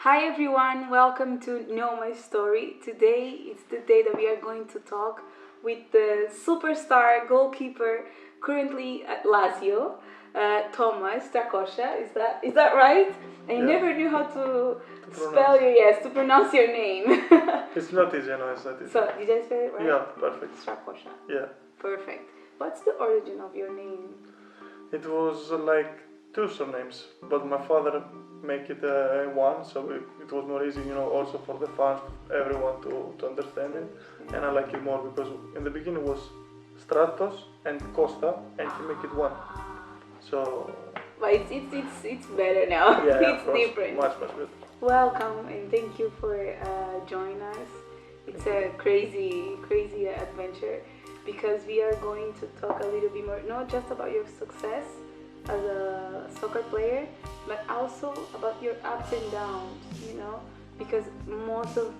Hi everyone, welcome to Know My Story. Today is the day that we are going to talk with the superstar goalkeeper currently at LAZIO, Thomas Strakosha. Is that right? I never knew how to pronounce your name. It's not easy, no, it's not easy. So, did I say it right? Yeah, perfect. Strakosha. Yeah. Perfect. What's the origin of your name? It was like two surnames, but my father make it one, so it was more easy, also for the fans, everyone to understand it. And I like it more because in the beginning it was Stratos and Costa, and he make it one. So. But it's better now. Yeah, it's different. Much better. Welcome and thank you for joining us. It's a crazy adventure because we are going to talk a little bit more, not just about your success as a soccer player, but also about your ups and downs, because most of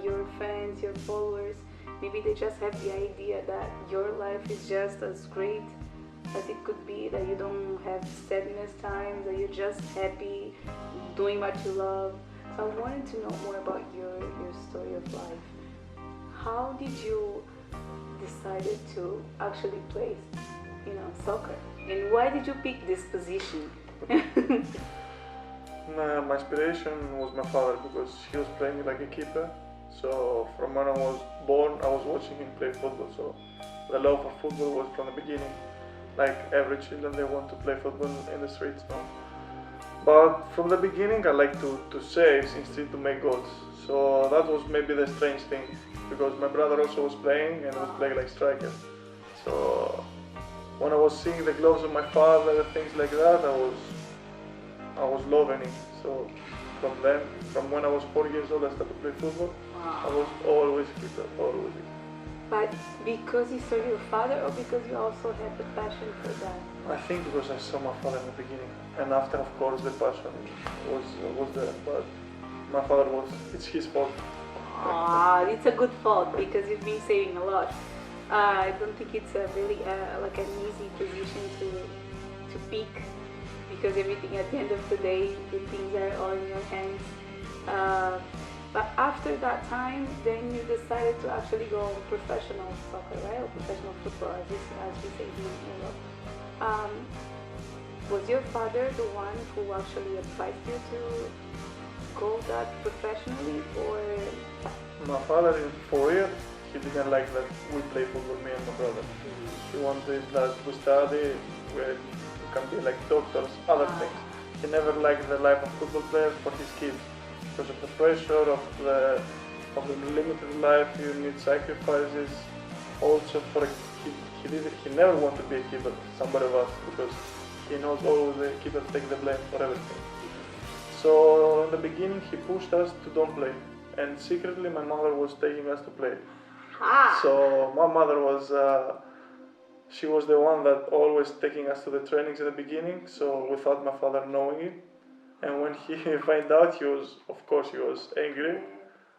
your fans, your followers, maybe they just have the idea that your life is just as great as it could be, that you don't have sadness times, that you're just happy doing what you love. So I wanted to know more about your story of life. How did you decided to actually play, soccer? And why did you pick this position? My inspiration was my father because he was playing like EQUIPA. So from when I was born, I was watching him play football. So the love for football was from the beginning. Like every children, they want to play football in the streets, no? But from the beginning, I like to save instead to make goals. So that was maybe the strange thing, because my brother also was playing and was playing like striker. So when I was seeing the gloves of my father, things like that, I was loving it. So from when I was 4 years old, I started to play football. Wow. I was always keeper, always. But because you saw your father, or because you also had the passion for that? I think because I saw my father in the beginning, and after, of course, the passion was there. But my father it's his fault. It's a good fault because you've been saving a lot. I don't think it's a really like an easy position to pick, because everything at the end of the day, the things are all in your hands. But after that time, then you decided to actually go professional soccer, right? Or professional football, as we say here in Europe. Was your father the one who actually advised you to go that professionally, or? My father, for real, he didn't like that we play football, me and my brother. He wanted that we study, where we can be like doctors, other things. He never liked the life of football player for his kids. Because of the pressure of the limited life, you need sacrifices. Also for a kid, he never wanted to be a keeper, somebody of us, because he knows always the keeper take the blame for everything. So in the beginning he pushed us to don't play, and secretly my mother was taking us to play. So my mother was, she was the one that always taking us to the trainings in the beginning, so without my father knowing it. And when he found out, he was angry,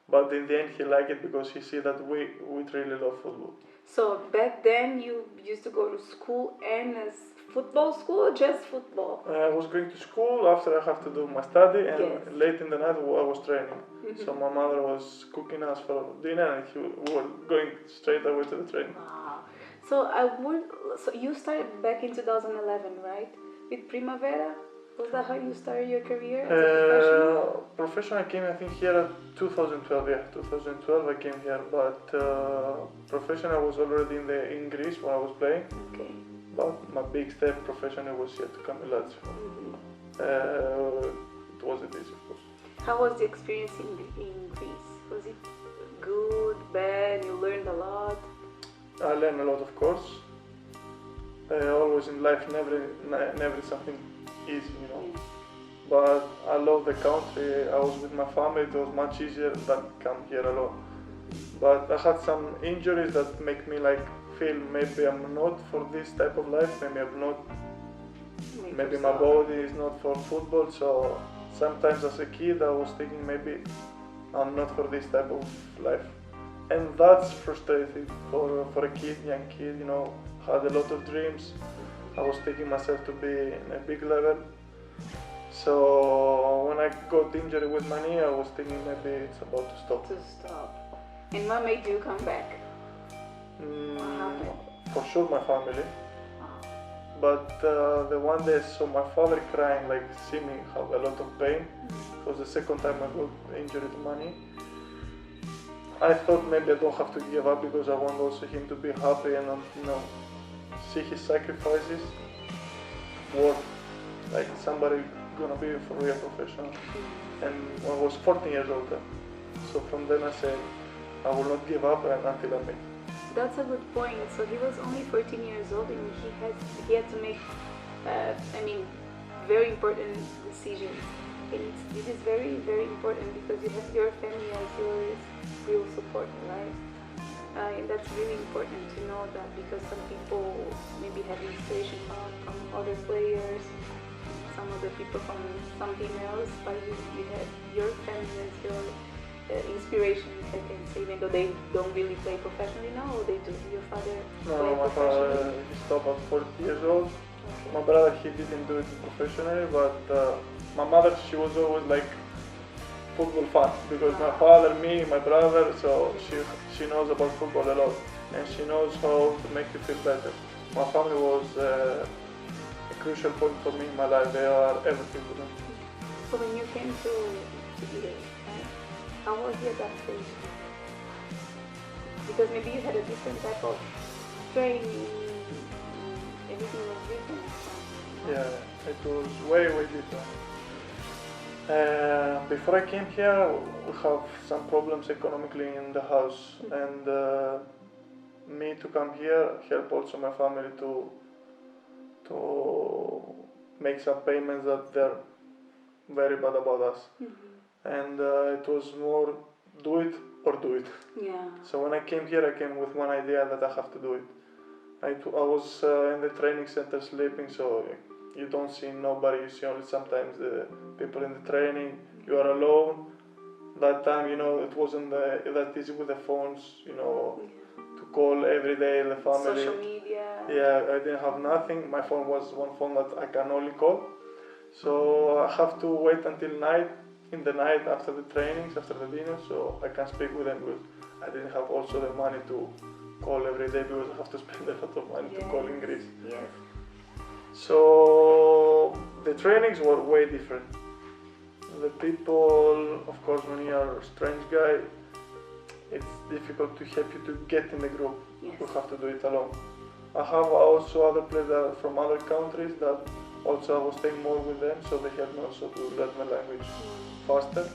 but in the end he liked it because he see that we really love football. So back then you used to go to school and football school, or just football? I was going to school, after I have to do my study, and late in the night I was training. So my mother was cooking us for dinner, and we were going straight away to the training. Wow. So you started back in 2011, right? With Primavera? Was that how you started your career as a professional? Professional, I came, I think, here in 2012, 2012 I came here, but professional was already in Greece when I was playing. Okay. But my big step professional was here to come to LAZIO. It wasn't easy, of course. How was the experience in Greece? Was it good, bad? You learned a lot? I learned a lot, of course. Always in life, never something easy, But I love the country. I was with my family. It was much easier than come here alone. But I had some injuries that make me feel maybe I'm not for this type of life. Maybe I'm not. Maybe my body is not for football. So sometimes as a kid I was thinking maybe I'm not for this type of life, and that's frustrating for a young kid. Had a lot of dreams. I was taking myself to be in a big level, So when I got injured with my knee, I was thinking maybe it's about to stop. And what made you come back? What happened? For sure my family. Oh. But the one day I saw my father crying, like see me have a lot of pain. It was the second time I got injured to my knee. I thought maybe I don't have to give up because I want also him to be happy and see his sacrifices worth like somebody gonna be for real professional. And I was 14 years old then. So from then I said I will not give up until I make it. That's a good point. So he was only 14 years old and he had to make very important decisions. And this is very, very important because you have your family as your real support, right? And that's really important to know that because some people maybe have inspiration from other players, some other people from something else, but you have your family as your inspiration, I can say, even though they don't really play professionally. No, they do. Your father played my professionally? father, he stopped at 40 years old. Okay. My brother, he didn't do it professionally, but my mother, she was always like football fan because my father, me, my brother, so she knows about football a lot and she knows how to make you feel better. My family was a crucial point for me in my life. They are everything to me. So when you came to VÍDA, how was the adaptation? Because maybe you had a different type of training, everything was different. Yeah, it was way, way different. Before I came here, we have some problems economically in the house, and me to come here help also my family to make some payments that they're very bad about us. And it was more do it or do it. Yeah. So when I came here, I came with one idea that I have to do it. I was in the training center sleeping, so you don't see nobody, you see only sometimes the people in the training, you are alone. That time, it wasn't that easy with the phones, to call every day the family. Social media. Yeah, I didn't have nothing. My phone was one phone that I can only call. So I have to wait until in the night after the trainings, after the dinner, so I can speak with them because I didn't have also the money to call every day because I have to spend a lot of money to call in Greece. Yes. So the trainings were way different. The people, of course, when you are a strange guy, it's difficult to help you to get in the group. Yes. You have to do it alone. I have also other players that are from other countries that also I was staying more with them, so they helped me also to learn the language faster.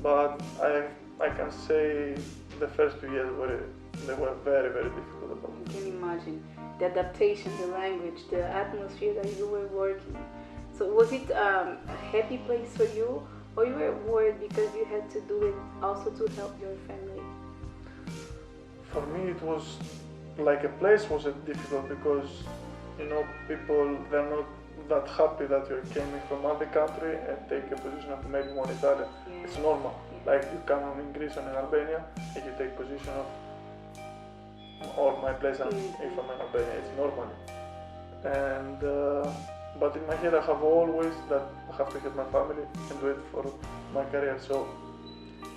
But I can say the first 2 years they were very, very difficult about it. You can imagine the adaptation, the language, the atmosphere that you were working. So was it a happy place for you, or you were worried because you had to do it also to help your family? For me, it was like a place was difficult because people, they're not that happy that you came from other country and take a position of maybe one Italian. Yeah. It's normal. Yeah. Like you come in Greece or in Albania and you take position of or my place if I'm in Albania, it's normal. And but in my head I have always that I have to help my family and do it for my career. So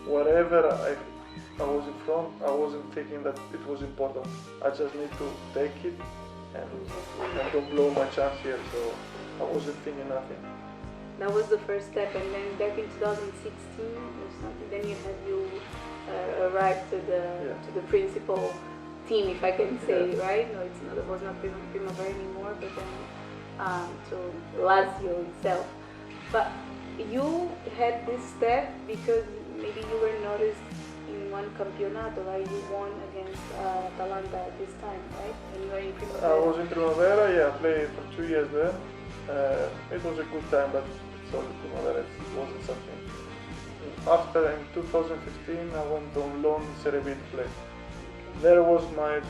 wherever I was in front, I wasn't thinking that it was important. I just need to take it and don't blow my chance here. So I wasn't thinking nothing. That was the first step, and then back in 2016 or something, then you arrived to the principal team, if I can say, right? No, it was not Primavera anymore, but then to LAZIO itself. But you had this step because maybe you were noticed in one campeonato, right? You won against Atalanta at this time, right? And you were in Primavera. I was in Primavera, yeah, I played for 2 years there. It was a good time, but it's only Primavera, it wasn't something. After, in 2015, I went on loan in Serie B to play. There was my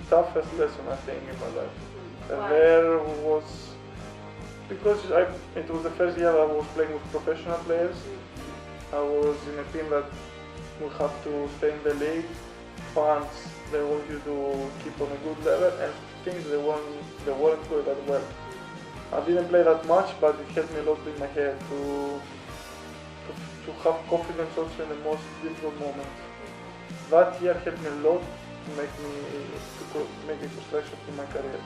toughest lesson, I think, in my life. Wow. There was, because it was the first year I was playing with professional players. I was in a team that would have to stay in the league. Fans, they want you to keep on a good level, and things they weren't going that well. I didn't play that much, but it helped me a lot in my head to have confidence also in the most difficult moments. That year helped me a lot to make a construction in my career.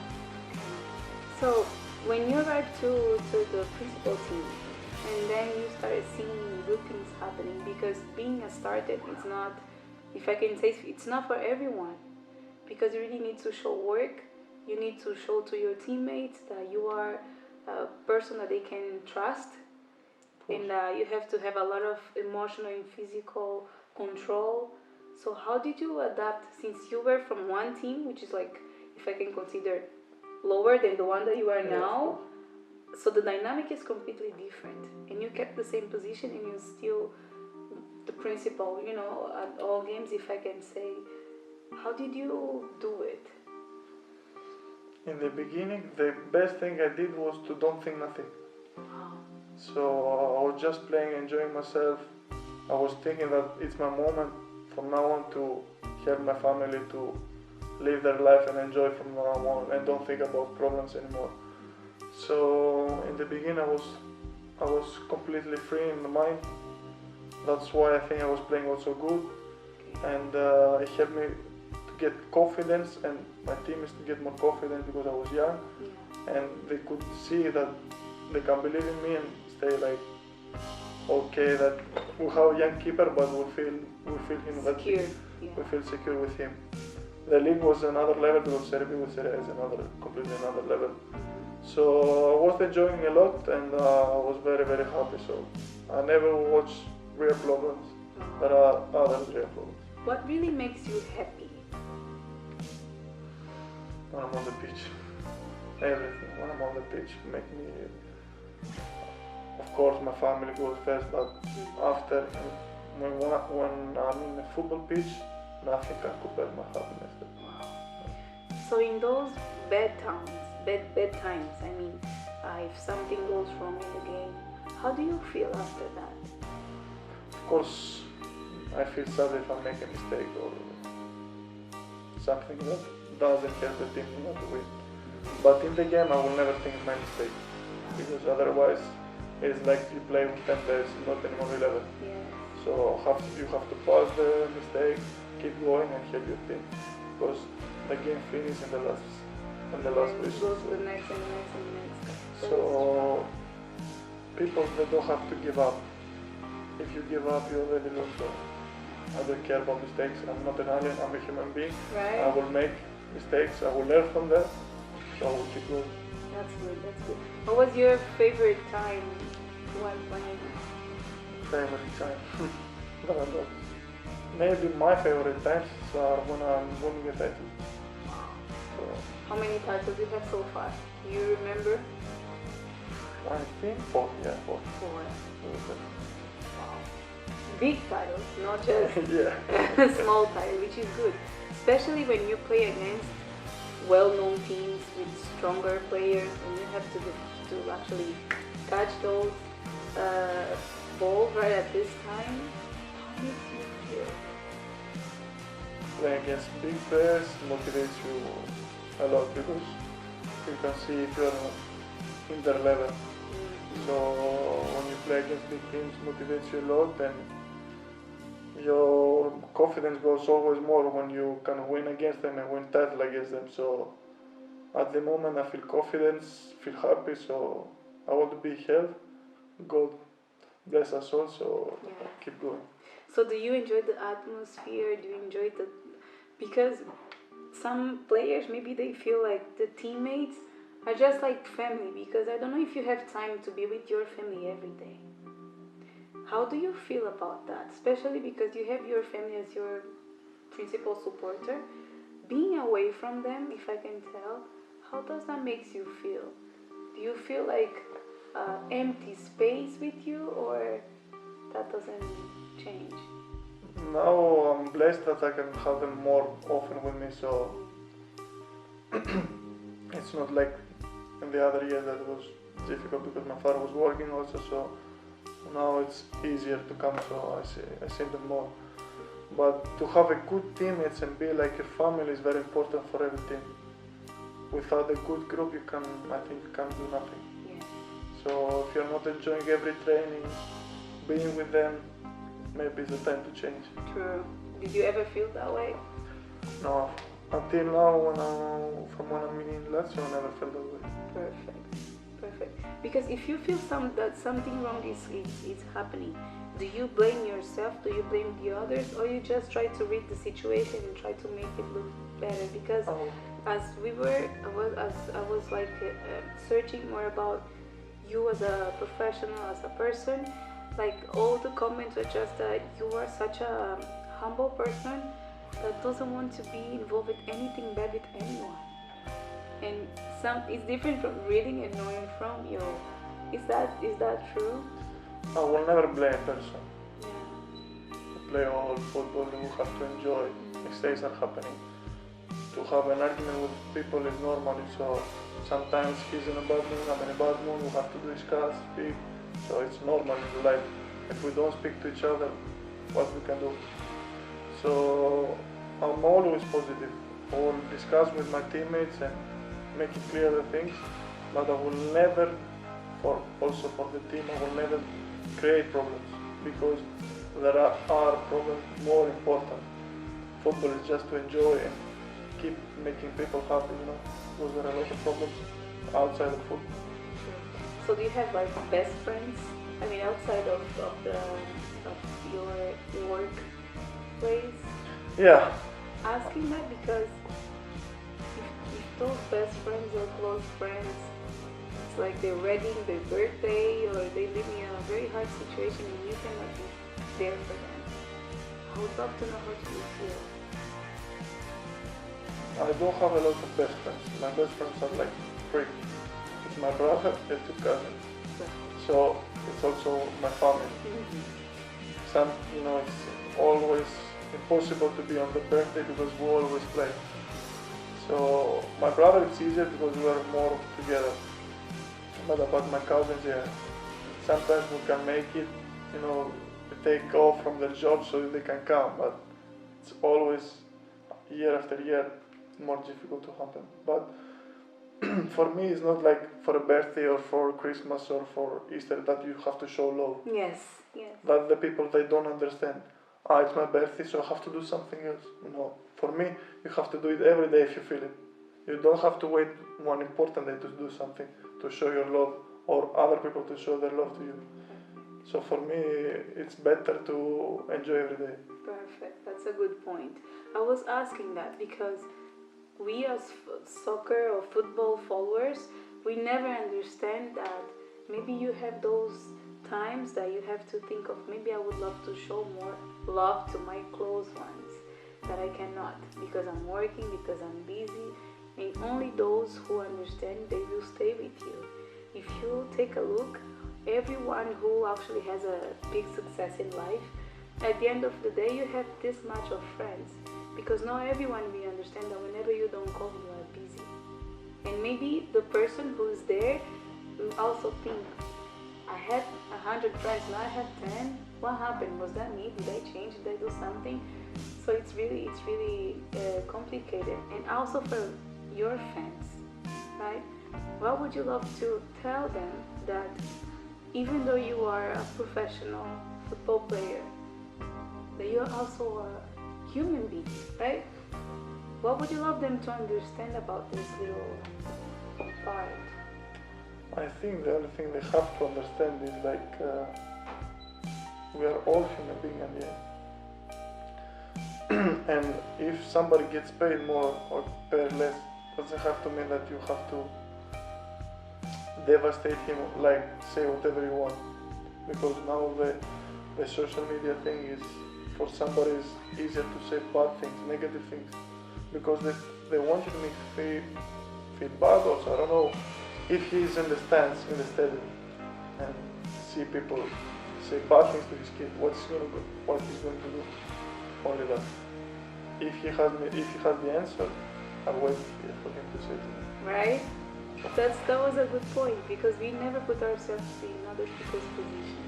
So when you arrived to the principal team, and then you started seeing good things happening, because being a starter is not, if I can say, it's not for everyone, because you really need to show work, you need to show to your teammates that you are a person that they can trust, and you have to have a lot of emotional and physical control. So how did you adapt, since you were from one team, which is like, if I can consider, lower than the one that you are now? So the dynamic is completely different, and you kept the same position and you still the principal, you know, at all games, if I can say. How did you do it? In the beginning, the best thing I did was to don't think nothing. Wow. So I was just playing, enjoying myself. I was thinking that it's my moment from now on to help my family to live their life and enjoy from now on, and don't think about problems anymore. So in the beginning I was completely free in the mind. That's why I think I was playing also good, and it helped me to get confidence, and my teammates to get more confidence because I was young, and they could see that they can believe in me and stay like, okay, that we have a young keeper, but we feel him that Secure. we feel secure with him. The league was another level because Serbia with Serbia is completely another level. So I was enjoying a lot, and I was very, very happy. So I never watched real problems, but others real problems. What really makes you happy? When I'm on the pitch, everything. When I'm on the pitch, make me. Of course, my family goes first, but after, when I'm in the football pitch, nothing can compare my happiness. So in those bad times, I mean, if something goes wrong in the game, how do you feel after that? Of course, I feel sad if I make a mistake or something that doesn't help the team not to win. But in the game, I will never think my mistake, because otherwise, it's like you play with 10 players, not anymore 11. Yeah. So you have to pass the mistake, keep going, and help your team, because the game finishes in the last It goes to the next and the next and the next. So people, they don't have to give up. If you give up, you already lose. So I don't care about mistakes. I'm not an alien, I'm a human being. Right. I will make mistakes, I will learn from them, so I will keep going. That's good, that's good. What was your favorite time when playing? Favorite time? Maybe my favorite times are when I'm winning a title. So, How many titles you have so far? Do you remember? I think 4, yeah, 4. 4. Big titles, not just Yeah. small titles, which is good. Especially when you play against well-known teams with stronger players, and you have to actually catch those balls right at this time. How makes you feel? Playing against big players motivates you a lot, because you can see if you're in their level. So when you play against big teams, motivates you a lot, and your confidence grows always more when you can win against them and win title against them. So at the moment I feel confidence, feel happy, so I want to be healthy. God bless us all, so keep going. So do you enjoy the atmosphere? Do you enjoy the... Because some players, maybe they feel like the teammates are just like family, because I don't know if you have time to be with your family every day. How do you feel about that? Especially because you have your family as your principal supporter. Being away from them, if I can tell, how does that make you feel? Do you feel like empty space with you, or that doesn't change? Now I'm blessed that I can have them more often with me, so it's not like in the other year that was difficult because my father was working also, so now it's easier to come, so I see them more. But to have a good teammates and be like a family is very important for every team. Without a good group, I think you can't do nothing. So if you're not enjoying every training, being with them, maybe it's the time to change. True. Did you ever feel that way? No, until now, from when I'm in LAZIO, I never felt that way. Perfect. Because if you feel that something wrong is happening, do you blame yourself? Do you blame the others? Or you just try to read the situation and try to make it look better? Because I was like searching more about you as a professional, as a person. Like all the comments were just that you are such a humble person that doesn't want to be involved with anything bad with anyone. And it's different from reading and knowing from you. Is that true? I will never blame a person. Yeah. To play all football, you have to enjoy. Mistakes are happening. To have an argument with people is normal. So sometimes he's in a bad mood, I'm in a bad mood. We have to discuss, speak. So it's normal in life. If we don't speak to each other, what we can do? So I'm always positive. I will discuss with my teammates and make it clear the things, but I will never, also for the team, I will never create problems, because there are problems more important. Football is just to enjoy and keep making people happy, because there are a lot of problems outside of football. So do you have like best friends? I mean, outside of your workplace? Yeah. Asking that because if those best friends or close friends, it's like their wedding, their birthday, or they live in a very hard situation and you cannot be there for them. I would love to know how you feel. I don't have a lot of best friends. My best friends are like 3. It's my brother and 2 cousins. So it's also my family. Some, it's always impossible to be on the birthday because we always play. So my brother, it's easier because we are more together. But about my cousins, yeah, sometimes we can make it, take off from their job so they can come, but it's always year after year more difficult to happen. But for me, it's not like for a birthday or for Christmas or for Easter that you have to show love. Yes. That the people, they don't understand. It's my birthday, so I have to do something else. No, for me, you have to do it every day if you feel it. You don't have to wait one important day to do something, to show your love, or other people to show their love to you. So for me, it's better to enjoy every day. Perfect, that's a good point. I was asking that because we as soccer or football followers, we never understand that maybe you have those times that you have to think of, maybe I would love to show more love to my close ones, that I cannot because I'm working, because I'm busy, and only those who understand, they will stay with you. If you take a look, everyone who actually has a big success in life, at the end of the day you have this much of friends, because not everyone will understand that whenever you don't call, you are busy. And maybe the person who is there will also think, I had 100 friends, now I have 10. What happened? Was that me? Did I change? Did I do something? So it's really complicated. And also for your fans, right? What would you love to tell them that even though you are a professional football player, that you're also a human being, right? What would you love them to understand about this little part? I think the only thing they have to understand is like we are all human beings in the end. And if somebody gets paid more or paid less, doesn't have to mean that you have to devastate him, like say whatever you want. Because now the social media thing is, for somebody is easier to say bad things, negative things, because they want you to make feel bad also. I don't know if he's in the stands in the stadium and see people say bad things to his kid, what he's going to do. Only that. If he has the answer, I'll wait for him to say to me. Right? That was a good point, because we never put ourselves in other people's position.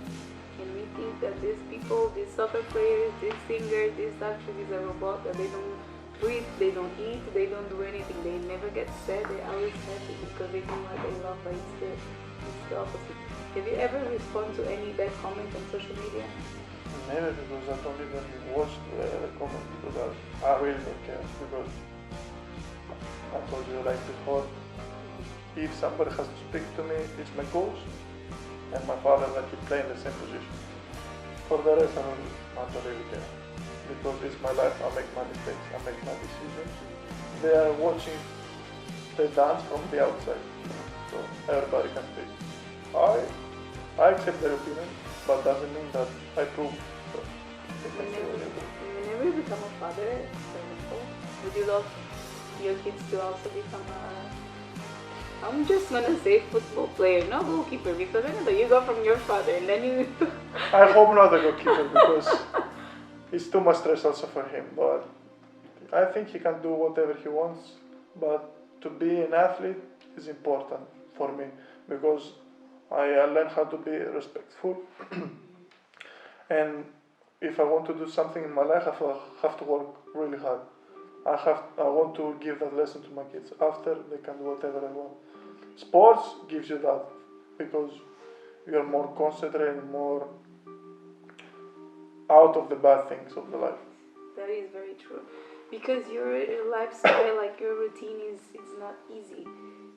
And we think that these people, these soccer players, these singers, these actors is a robot, that they don't breathe, they don't eat, they don't do anything, they never get sad, they're always happy because they do what they love, but instead It's the opposite. Have you ever responded to any bad comment on social media? Never, because I don't even watch the comment, because I really don't care, because I told you like before, if somebody has to speak to me, it's my coach and my father that he play in the same position. For the rest, I don't really care, because it's my life. I make my mistakes, I make my decisions. They are watching the dance from the outside, so everybody can speak. I accept their opinion, but doesn't mean that I prove. So whenever you become a father, for example, would you love your kids to also become I'm just gonna say football player, not goalkeeper, because I know that you go from your father and then you... I hope not a goalkeeper, because it's too much stress also for him, but I think he can do whatever he wants, but to be an athlete is important for me, because I learned how to be respectful, and if I want to do something in my life, I have to work really hard. I want to give that lesson to my kids. After, they can do whatever they want. Sports gives you that, because you are more concentrated, more out of the bad things of the life. That is very true. Because your lifestyle, like your routine it's not easy.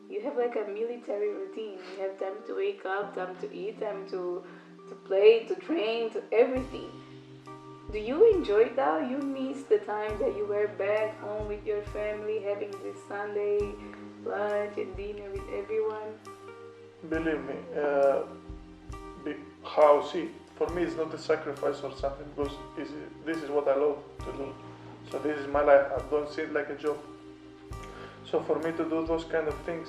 You have like a military routine. You have time to wake up, time to eat, time to play, to train, to everything. Do you enjoy that? You miss the time that you were back home with your family, having this Sunday lunch and dinner with everyone? Believe me, for me it's not a sacrifice or something, because this is what I love to do. So this is my life. I don't see it like a job. So for me to do those kind of things,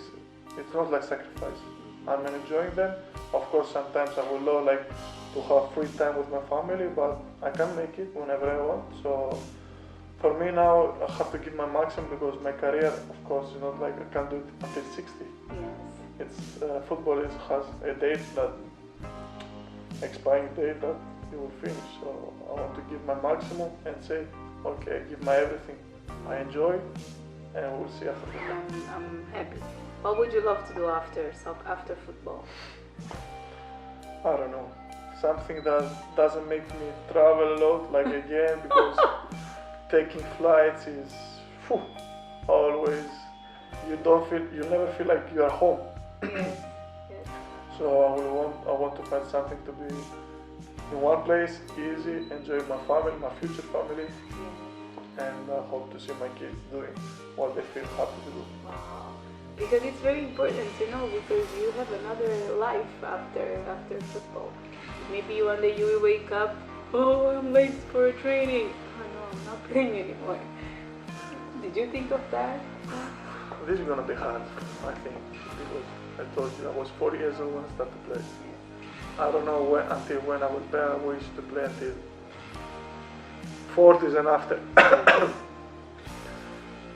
it's not like sacrifice. I'm enjoying them. Of course, sometimes I would love like to have free time with my family, but I can make it whenever I want. So for me now, I have to give my maximum, because my career, of course, is not like I can do it until 60. Yes. It's football has a date, that expiring date that you will finish. So I want to give my maximum and say, okay, give my everything. I enjoy, and we'll see after that. I'm happy. What would you love to do after football? I don't know. Something that doesn't make me travel a lot, like again, because taking flights is always, you never feel like you are home. Yes. So I want to find something to be in one place, easy, enjoy my family, my future family, and I hope to see my kids doing what they feel happy to do. Wow. Because it's very important to know, because you have another life after football. Maybe one day you will wake up, oh, I'm late for training. Oh no, I'm not playing anymore. Did you think of that? This is gonna be hard, I think, because I told you I was 4 years old when I started to play. I don't know until when I will play. I wish to play until 40s and after.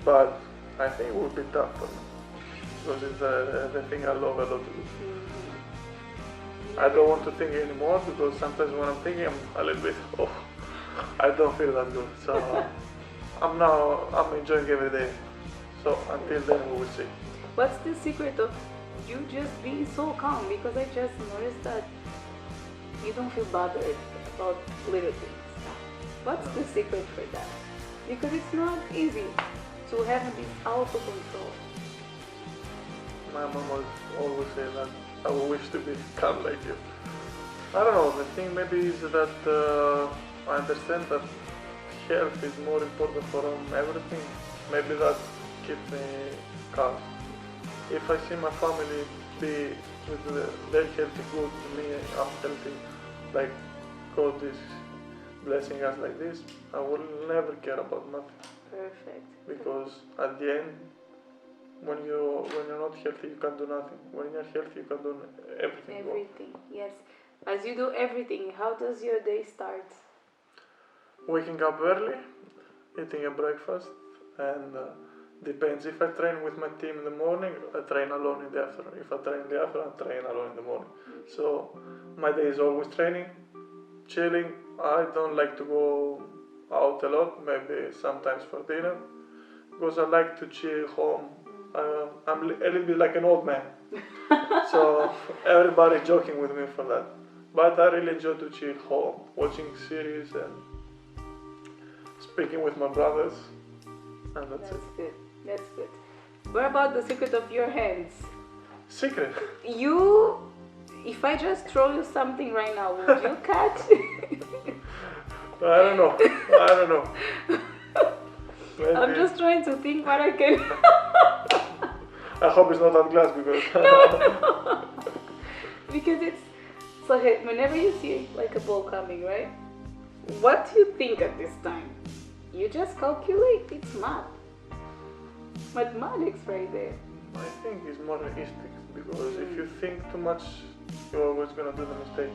But I think it will be tough for me, because it's the thing I love a lot to do. I don't want to think anymore, because sometimes when I'm thinking, I'm a little bit, I don't feel that good. So I'm enjoying every day. So until then, we will see. What's the secret of you just being so calm? Because I just noticed that you don't feel bothered about little things. What's the secret for that? Because it's not easy to have this auto-control. My mom always say that I wish to be calm like you. I don't know, the thing maybe is that I understand that health is more important from everything. Maybe that keeps me calm. If I see my family be with their healthy, good, me, I'm healthy, like God is blessing us like this, I will never care about nothing. Perfect. Because at the end, when you're not healthy, you can do nothing. When you're healthy, you can do everything. Everything, yes. As you do everything, how does your day start? Waking up early, eating a breakfast, and depends. If I train with my team in the morning, I train alone in the afternoon. If I train in the afternoon, I train alone in the morning. So my day is always training, chilling. I don't like to go out a lot, maybe sometimes for dinner, because I like to chill home, I'm a little bit like an old man. So everybody joking with me for that. But I really enjoy to chill home, watching series and speaking with my brothers. And that's it. Good. That's good. What about the secret of your hands? Secret? If I just throw you something right now, would you catch? I don't know. Maybe. I'm just trying to think what I can. I hope it's not that glass because. No. Because it's so. Whenever you see like a ball coming, right? What do you think at this time? You just calculate. It's math. Mathematics right there. I think it's more instinct because if you think too much, you're always gonna do the mistake.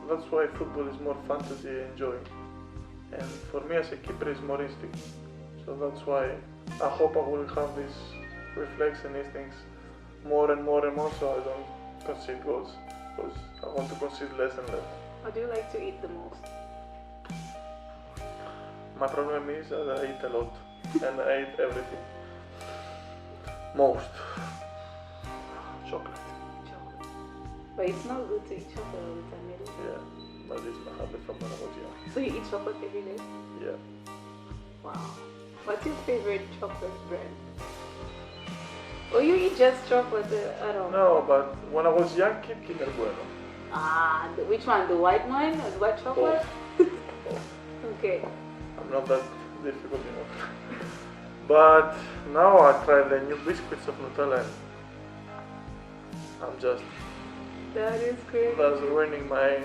That's why football is more fantasy and joy. And for me as a keeper, it's more instinct. So that's why I hope I will have this reflex and instincts more and more and more, so I don't concede goals. Because I want to concede less and less. What do you like to eat the most? My problem is that I eat a lot and I eat everything. Most. Chocolate. But it's not good to eat chocolate all the time, is it? Yeah, but it's my habit from when I was young. So you eat chocolate every day? Yeah. Wow. What's your favorite chocolate brand? Or you eat just chocolate at all? No, but when I was young, Kinder Bueno. Ah, which one? The white one or the white chocolate? Both. Okay. I'm not that difficult, you know. But now I tried the new biscuits of Nutella and I'm just... That is great. That's ruining my...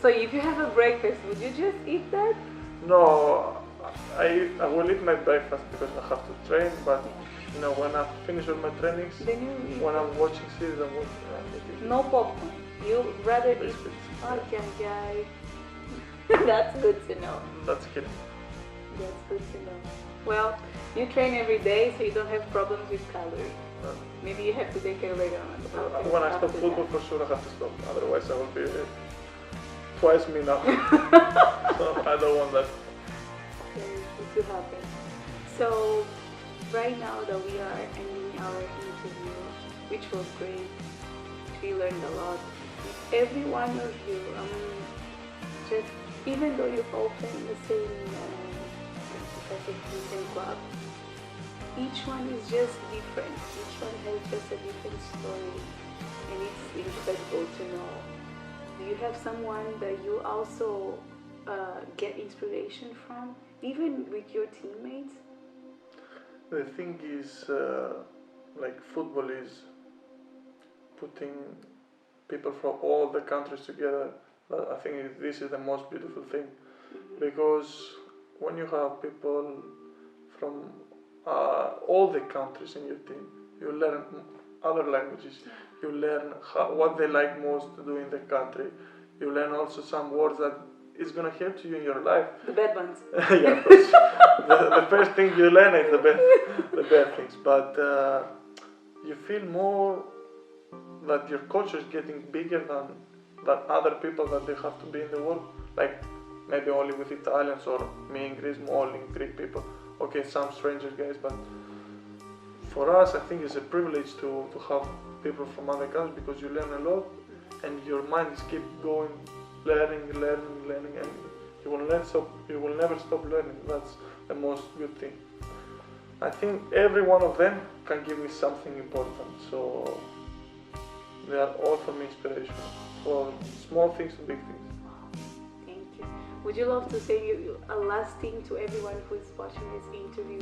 So if you have a breakfast, would you just eat that? No, I will eat my breakfast because I have to train, but you know, when I finish all my trainings, Then you eat. when I'm watching series, I'm watching... No popcorn. You rather eat... biscuits. Okay. That's good to know. That's kidding. That's good to know. Well, you train every day, so you don't have problems with calories. Maybe you have to take care later on. When I stop football, for sure I have to stop. Otherwise, I will be twice me now. So I don't want that. To happen. So right now that we are ending our interview, which was great, we learned a lot. Every one of you, just even though you've all played the same club, each one is just different. Each one has just a different story, and it's incredible to know. Do you have someone that you also get inspiration from, even with your teammates? The thing is, like football is putting people from all the countries together. I think this is the most beautiful thing, because when you have people from all the countries in your team, you learn other languages, you learn what they like most to do in the country, you learn also some words that is going to help you in your life. The bad ones. Yeah, of course. the first thing you learn is the bad things, but you feel more that your culture is getting bigger than other people that they have to be in the world. Like maybe only with Italians, or me in Greece, only Greek people. Okay, some stranger guys, but for us, I think it's a privilege to have people from other countries, because you learn a lot, and your mind is keep going, learning, and you will never stop learning. That's the most good thing. I think every one of them can give me something important, so they are all for me inspiration, for small things to big things. Thank you. Would you love to say a last thing to everyone who is watching this interview?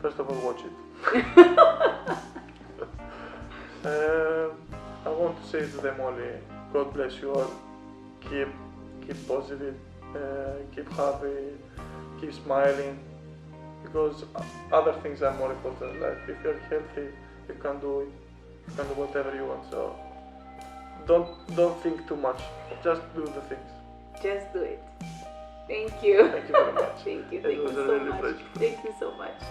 First of all, watch it. I want to say to them only, God bless you all. Keep positive, keep happy, keep smiling, because other things are more important in life. If you're healthy, you can do whatever you want. So don't think too much. Just do the things. Just do it. Thank you. Thank you very much. Thank you. It was a really pleasure. Thank you so much.